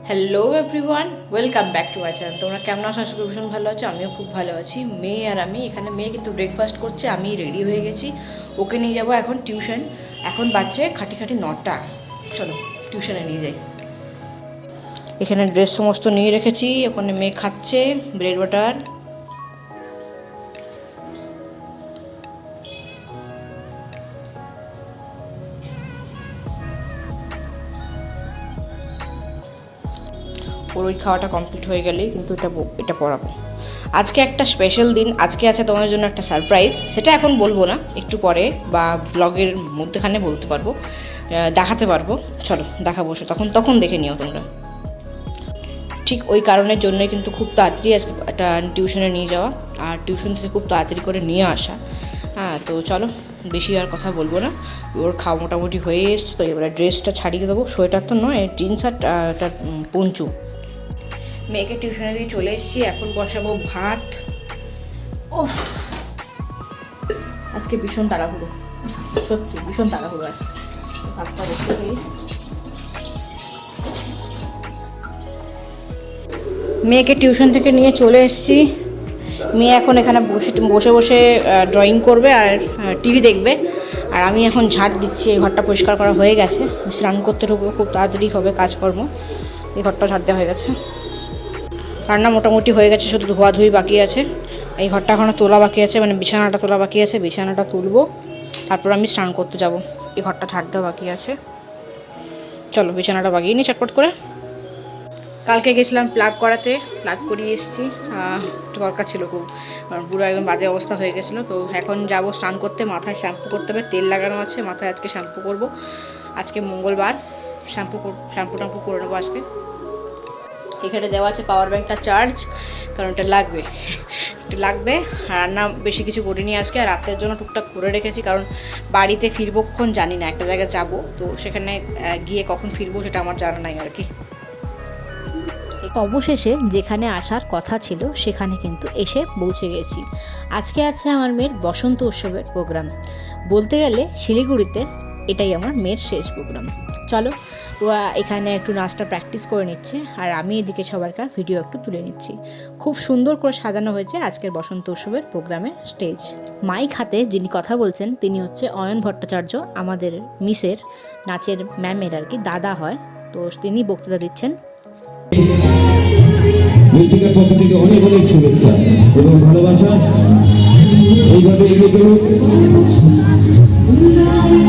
Hello everyone, welcome back to my channel. তোমরা কেমন আছো? আশা করি ভীষণ ভালো আছো। আমিও খুব ভালো আছি। মেয়ে আর আমি এখানে, মেয়ে কিন্তু ব্রেকফাস্ট করছে, আমি রেডি হয়ে গেছি। ওকে নিয়ে যাবো এখন টিউশন। এখন বাজছে খাটি 9টা। চলো টিউশনে নিয়ে যাই। এখানে ড্রেস সমস্ত নিয়ে রেখেছি। ওখানে মেয়ে খাচ্ছে ব্রেড বাটার। ওর ওই খাওয়াটা কমপ্লিট হয়ে গেলেই কিন্তু এটা পড়াবো। আজকে একটা স্পেশাল দিন, আজকে আছে তোমাদের জন্য একটা সারপ্রাইজ। সেটা এখন বলবো না, একটু পরে বা ব্লগের মধ্যেখানে বলতে পারবো, দেখাতে পারবো। চলো দেখাবো, তখন দেখে নিও তোমরা। ঠিক ওই কারণের জন্যই কিন্তু খুব তাড়াতাড়ি আজকে একটা টিউশনে নিয়ে যাওয়া, আর টিউশন থেকে খুব তাড়াতাড়ি করে নিয়ে আসা। হ্যাঁ, তো চলো বেশি আর কথা বলবো না। ওর খাওয়া মোটামুটি হয়ে এসছে, তো এবারে ড্রেসটা ছাড়িয়ে দেবো। সোয়েটার তো নয়, জিন্স আর একটা পঞ্চু। মেয়েকে টিউশনে দিয়ে চলে এসেছি, এখন বসাবো ভাত। ওফ, আজকে ভীষণ তাড়াহুড়ো, সত্যি ভীষণ তাড়াহুড়ো আছে। ভাতটা বসতে গেলি। মেয়েকে টিউশন থেকে নিয়ে চলে এসেছি। মেয়ে এখন এখানে বসে বসে ড্রয়িং করবে আর টিভি দেখবে, আর আমি এখন ঝাঁট দিচ্ছি। এই ঘরটা পরিষ্কার করা হয়ে গেছে, স্নান করতে ঢুকবো, খুব তাড়াতাড়ি হবে কাজকর্ম। এই ঘরটা ঝাঁট দেওয়া হয়ে গেছে, রান্না মোটামুটি হয়ে গেছে, শুধু ধোয়াধুয়ি বাকি আছে। এই ঘরটা এখনও তোলা বাকি আছে, মানে বিছানাটা তোলা বাকি আছে। বিছানাটা তুলবো, তারপর আমি স্নান করতে যাব। এই ঘরটা ঝাড় দেওয়া বাকি আছে। চলো বিছানাটা বাগিয়ে নিই চটপট করে। কালকে গেছিলাম প্লাগ করাতে, প্লাগ করিয়ে এসেছি। দরকার ছিল খুব, কারণ পুরো একদম বাজে অবস্থা হয়ে গেছিলো। তো এখন যাব স্নান করতে, মাথায় শ্যাম্পু করতে হবে, তেল লাগানো আছে মাথায়। আজকে শ্যাম্পু করব, আজকে মঙ্গলবার। শ্যাম্পু ট্যাম্পু করে নেবো আজকে। এখানে দেওয়া আছে পাওয়ার ব্যাঙ্কটা চার্জ, কারণ এটা লাগবে। রান্না বেশি কিছু করিনি আজকে, আর রাতের জন্য টুকটাক করে রেখেছি, কারণ বাড়িতে ফিরবো কখন জানি না। একটা জায়গায় যাব, তো সেখানে গিয়ে কখন ফিরবো সেটা আমার জানা নাই আর কি। অবশেষে যেখানে আসার কথা ছিল সেখানে কিন্তু এসে পৌঁছে গেছি। আজকে আছে আমার মেয়ের বসন্ত উৎসবের প্রোগ্রাম। বলতে গেলে শিলিগুড়িতে এটাই আমার মেয়ের শেষ প্রোগ্রাম। চলো, ওরা এখানে একটু নাচটা প্র্যাকটিস করে নিচ্ছে, আর আমি এদিকে সবারকার ভিডিও একটু তুলে নিচ্ছি। খুব সুন্দর করে সাজানো হয়েছে আজকের বসন্ত উৎসবের প্রোগ্রামের স্টেজ। মাইক হাতে যিনি কথা বলছেন তিনি হচ্ছে অয়ন ভট্টাচার্য, আমাদের মিসের নাচের ম্যামের আর কি দাদা হয়। তো তিনি বক্তৃতা দিচ্ছেন। মৃত্তিকার পক্ষ থেকে অনেক অনেক শুভেচ্ছা এবং ভালোবাসা। এইভাবে এগিয়ে চলুক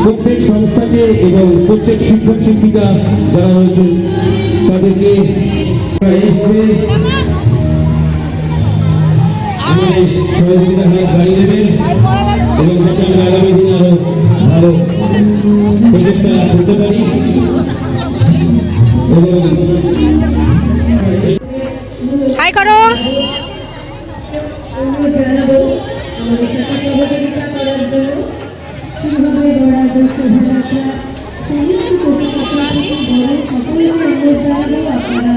প্রত্যেক সংস্থাকে এবং প্রত্যেক শিক্ষক শিক্ষিকা যারা রয়েছে তাদেরকে সহযোগিতা হাত বাড়িয়ে দেবেন এবং আগামী দিনে আরো ভালো প্রচেষ্টা করতে পারি। হাই করো। জানাবো আমাদের সাথে সহযোগিতা করার জন্য শুরুভাবে বরাবর শোভাযাত্রা সমস্ত কর্তৃপক্ষ থেকে দলের সকলকে অনুরোধ জানাবো আপনারা।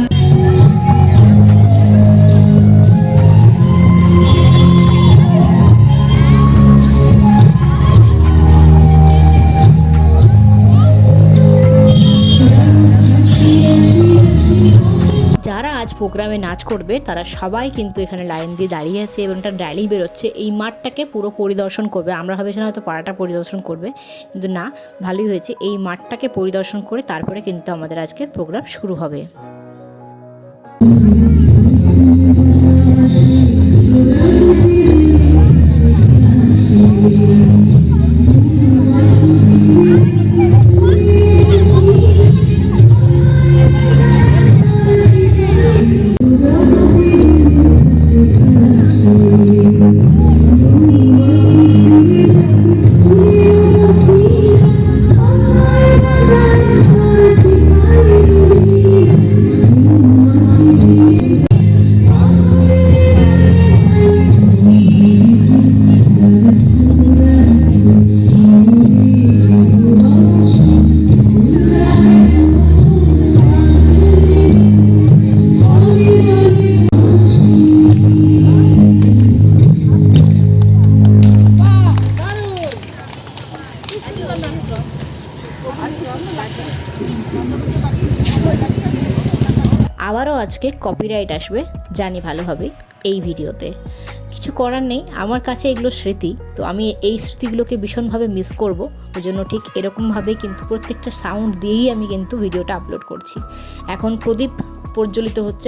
যারা আজ প্রোগ্রামে নাচ করবে তারা সবাই কিন্তু এখানে লাইন দিয়ে দাঁড়িয়ে আছে, এবং একটা র্যালি বেরোচ্ছে। এই মাঠটাকে পুরো পরিদর্শন করবে। আমরা ভেবেছিলাম হয়তো পাড়াটা পরিদর্শন করবে, কিন্তু না, ভালোই হয়েছে। এই মাঠটাকে পরিদর্শন করে তারপরে কিন্তু আমাদের আজকের প্রোগ্রাম শুরু হবে। আবারও আজকে কপিরাইট আসবে জানি ভালোভাবে এই ভিডিওতে, কিছু করার নেই, আমার কাছে এগুলো স্মৃতি, তো আমি এই স্মৃতিগুলোকে ভীষণভাবে মিস করব, ওই জন্য ঠিক এরকমভাবেই কিন্তু প্রত্যেকটা সাউন্ড দিয়েই আমি কিন্তু ভিডিওটা আপলোড করছি। এখন প্রদীপ প্রজ্বলিত হচ্ছে,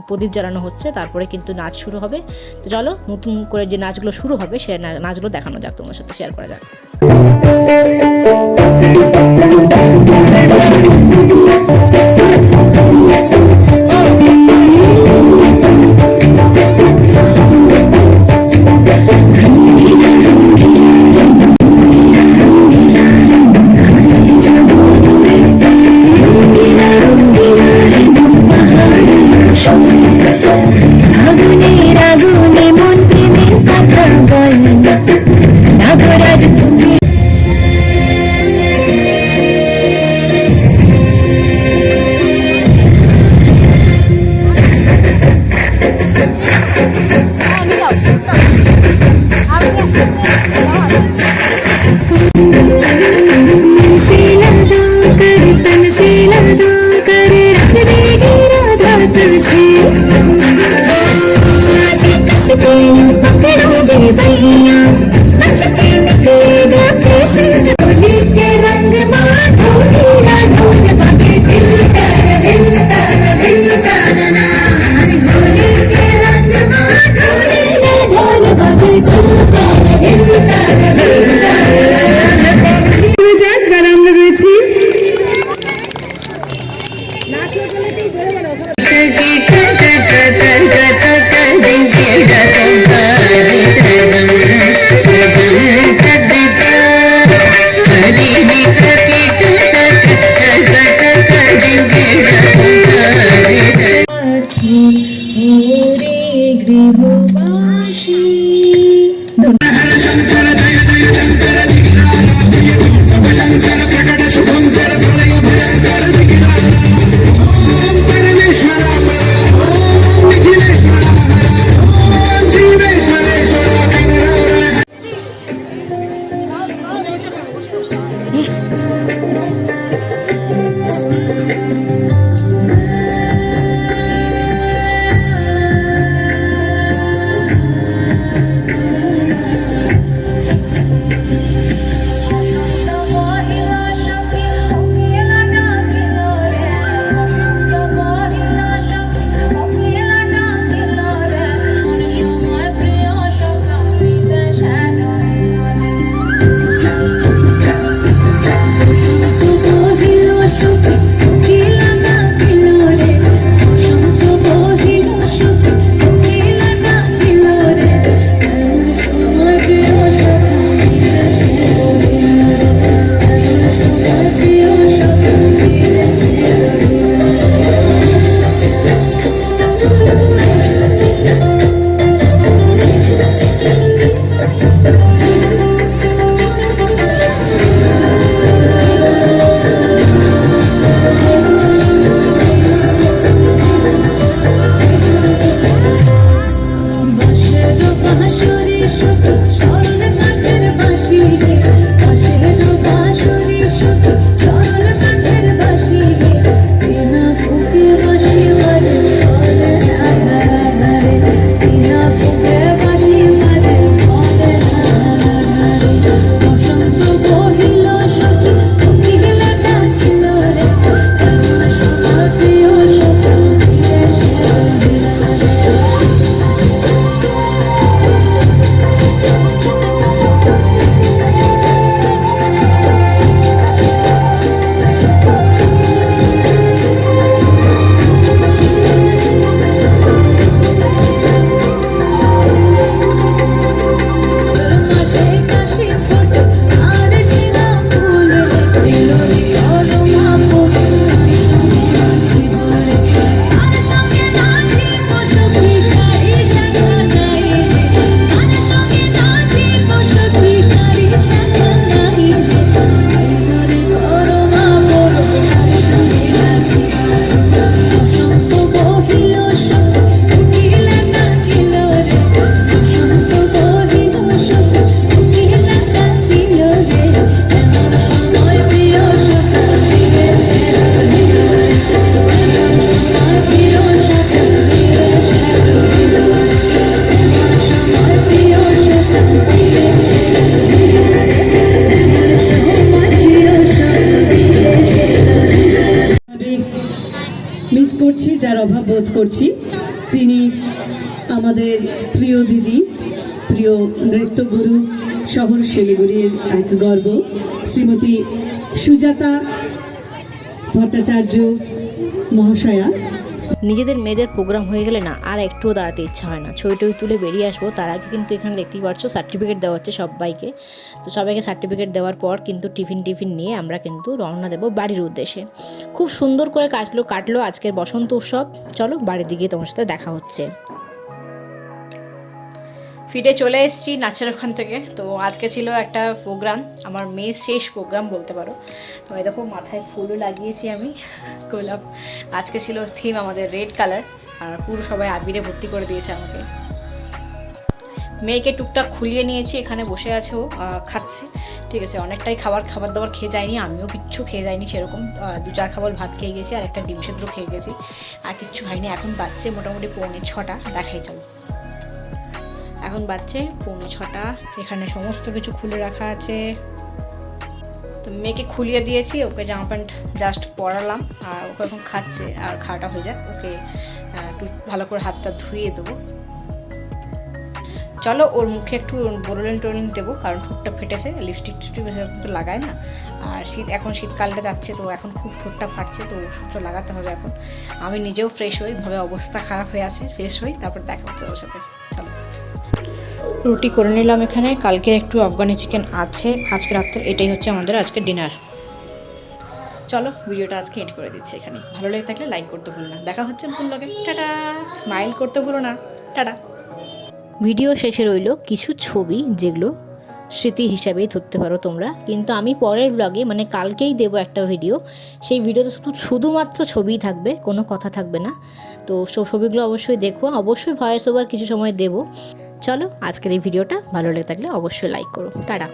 প্রদীপ জ্বালানো হচ্ছে, তারপরে কিন্তু নাচ শুরু হবে। তো চলো নতুন করে যে নাচগুলো শুরু হবে সে নাচগুলো দেখানো যাক, তোমার সাথে শেয়ার করা যাক। মিস করছি, যার অভাব বোধ করছি। তিনি আমাদের প্রিয় দিদি, প্রিয় নৃত্যগুরু, শহর শিলিগুড়ির এক গর্ব, শ্রীমতী সুজাতা ভট্টাচার্য মহাশয়া। নিজেদের মেয়েদের প্রোগ্রাম হয়ে গেলে না আর একটুও দাঁড়াতে ইচ্ছা হয় না, ছবি টবি তুলে বেরিয়ে আসবো। তার আগে কিন্তু এখানে দেখতেই পাচ্ছ সার্টিফিকেট দেওয়া হচ্ছে সবাইকে। তো সবাইকে সার্টিফিকেট দেওয়ার পর কিন্তু টিফিন নিয়ে আমরা কিন্তু রওনা দেবো বাড়ির উদ্দেশ্যে। খুব সুন্দর করে কাটলো আজকের বসন্ত উৎসব। চলো বাড়ির দিকে তোমার সাথে দেখা হচ্ছে। ফিরে চলে এসেছি নাচের ওখান থেকে। তো আজকে ছিল একটা প্রোগ্রাম, আমার মেয়ের শেষ প্রোগ্রাম বলতে পারো। তো এই দেখো মাথায় ফুলও লাগিয়েছি আমি, গোলাপ। আজকে ছিল থিম আমাদের রেড কালার, আর পুরো সবাই আবিরে ভর্তি করে দিয়েছে আমাকে। মেয়েকে টুকটাক খুলিয়ে নিয়েছি, এখানে বসে আছে ও, খাচ্ছে। ঠিক আছে, অনেকটাই খাবার দাবার খেয়ে যায়নি, আমিও কিচ্ছু খেয়ে যাইনি সেরকম। 2-4 খাবার ভাত খেয়ে গেছি আর একটা ডিম সেদ্ধ খেয়ে গেছি, আর কিচ্ছু খাইনি। এখন বাজছে মোটামুটি 5:45, দেখাই চলো। এখন বাজছে 5:45, এখানে সমস্ত কিছু খুলে রাখা আছে। তো মেয়েকে খুলিয়ে দিয়েছি, ওকে জামা প্যান্ট জাস্ট পরালাম, আর ওকে এখন খাচ্ছে। আর খাওয়াটা হয়ে যাক, ওকে একটু ভালো করে হাতটা ধুয়ে দেবো। চলো ওর মুখে একটু বোরোলিন দেবো, কারণ ঠোঁটটা ফেটেছে, লিপস্টিক টিপস্টিক তো লাগায় না। আর এখন শীতকালটা যাচ্ছে, তো এখন খুব ঠোঁটটা ফাটছে, তো ওষুধটা লাগাতে হবে এখন। আমি নিজেও ফ্রেশ হই, ভাবে অবস্থা খারাপ হয়ে আছে, ফ্রেশ হই, তারপর দেখা হচ্ছে ওর সাথে। চলো রুটি করে নিলাম এখানে, কালকের একটু আফগানি চিকেন আছে আজকে রাত্রে, এটাই হচ্ছে আমাদের আজকে ডিনার। চলো ভিডিওটা আজকে এড করে দিচ্ছি এখানে। ভালো লেগে থাকলে লাইক করতে ভুলো না, দেখা হচ্ছে নতুন ব্লগে। টাটা, স্মাইল করতে ভুলো না, টাটা। ভিডিও শেষে রইলো কিছু ছবি, যেগুলো স্মৃতি হিসাবেই ধরতে পারো তোমরা। কিন্তু আমি পরের ব্লগে মানে কালকেই দেবো একটা ভিডিও, সেই ভিডিওতে শুধুমাত্র ছবিই থাকবে, কোনো কথা থাকবে না। তো সব ছবিগুলো অবশ্যই দেখো, অবশ্যই ভয়েস ওভার কিছু সময় দেবো। চলো আজকের এই ভিডিওটা ভালো লেগে থাকলে অবশ্যই লাইক করো। টাটা।